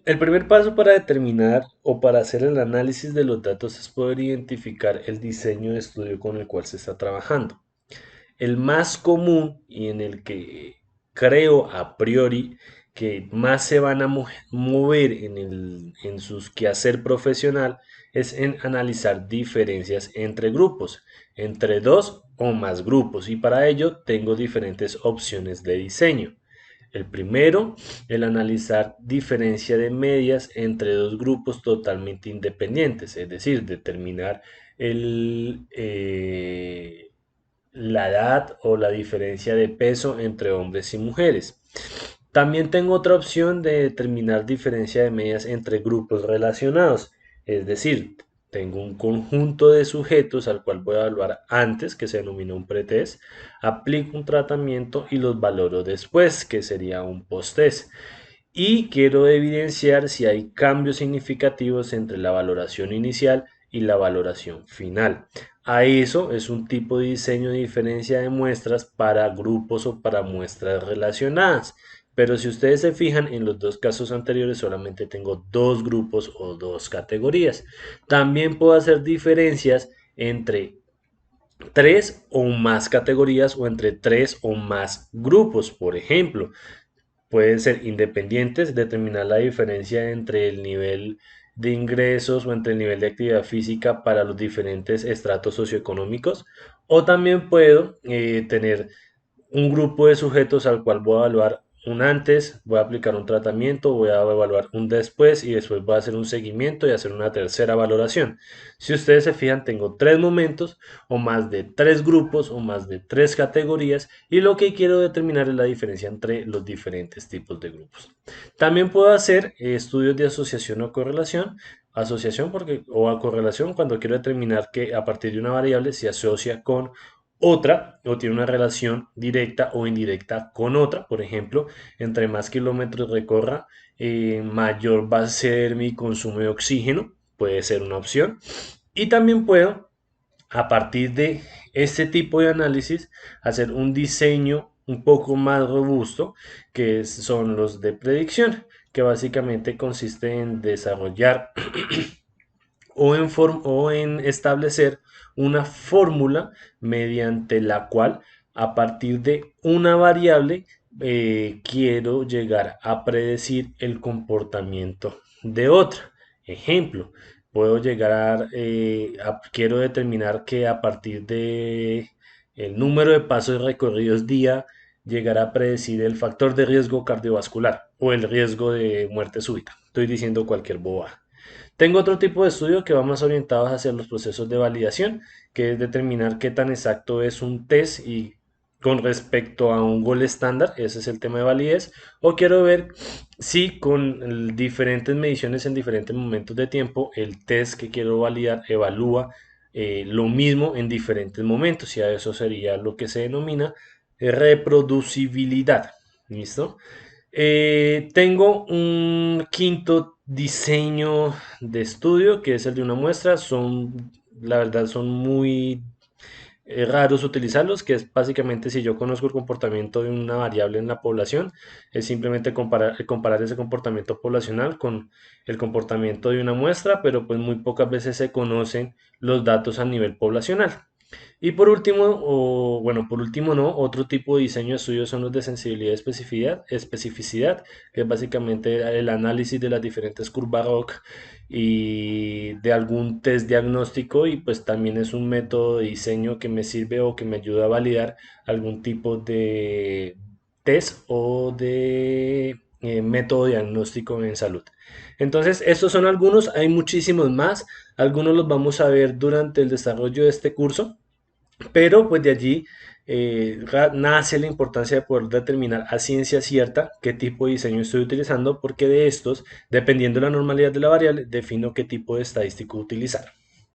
El primer paso para determinar o para hacer el análisis de los datos es poder identificar el diseño de estudio con el cual se está trabajando. El más común y en el que creo a priori que más se van a mover en sus quehacer profesional es en analizar diferencias entre grupos, entre dos o más grupos, y para ello tengo diferentes opciones de diseño. El primero, el analizar diferencia de medias entre dos grupos totalmente independientes, es decir, determinar el, la edad o la diferencia de peso entre hombres y mujeres. También tengo otra opción de determinar diferencia de medias entre grupos relacionados, es decir, tengo un conjunto de sujetos al cual voy a evaluar antes, que se denomina un pretest, aplico un tratamiento y los valoro después, que sería un posttest. Y quiero evidenciar si hay cambios significativos entre la valoración inicial y la valoración final. A eso es un tipo de diseño de diferencia de muestras para grupos o para muestras relacionadas. Pero si ustedes se fijan, en los dos casos anteriores solamente tengo dos grupos o dos categorías. También puedo hacer diferencias entre tres o más categorías o entre tres o más grupos. Por ejemplo, pueden ser independientes, determinar la diferencia entre el nivel de ingresos o entre el nivel de actividad física para los diferentes estratos socioeconómicos. O también puedo tener un grupo de sujetos al cual voy a evaluar un antes, voy a aplicar un tratamiento, voy a evaluar un después y después voy a hacer un seguimiento y hacer una tercera valoración. Si ustedes se fijan, tengo tres momentos o más de tres grupos o más de tres categorías y lo que quiero determinar es la diferencia entre los diferentes tipos de grupos. También puedo hacer estudios de asociación o correlación, asociación porque, o a correlación cuando quiero determinar que a partir de una variable se asocia con otra o tiene una relación directa o indirecta con otra. Por ejemplo, entre más kilómetros recorra, mayor va a ser mi consumo de oxígeno. Puede ser una opción. Y también puedo, a partir de este tipo de análisis, hacer un diseño un poco más robusto, que son los de predicción, que básicamente consiste en desarrollar o en establecer una fórmula mediante la cual a partir de una variable quiero llegar a predecir el comportamiento de otra. Ejemplo, puedo llegar quiero determinar que a partir de el número de pasos recorridos día llegará a predecir el factor de riesgo cardiovascular o el riesgo de muerte súbita. Estoy diciendo cualquier boba. Tengo otro tipo de estudio que va más orientado hacia los procesos de validación, que es determinar qué tan exacto es un test y con respecto a un gol estándar, ese es el tema de validez, o quiero ver si con diferentes mediciones en diferentes momentos de tiempo el test que quiero validar evalúa lo mismo en diferentes momentos, y a eso sería lo que se denomina reproducibilidad. ¿Listo? Tengo un quinto diseño de estudio que es el de una muestra. La verdad, son muy raros utilizarlos, que es básicamente si yo conozco el comportamiento de una variable en la población, es simplemente comparar ese comportamiento poblacional con el comportamiento de una muestra, pero pues muy pocas veces se conocen los datos a nivel poblacional. Y por último, o bueno, por último no, otro tipo de diseño de estudios son los de sensibilidad y especificidad, que es básicamente el análisis de las diferentes curvas ROC y de algún test diagnóstico, y pues también es un método de diseño que me sirve o que me ayuda a validar algún tipo de test o de método diagnóstico en salud. Entonces, estos son algunos, hay muchísimos más, algunos los vamos a ver durante el desarrollo de este curso. Pero pues de allí nace la importancia de poder determinar a ciencia cierta qué tipo de diseño estoy utilizando, porque de estos, dependiendo de la normalidad de la variable, defino qué tipo de estadístico utilizar.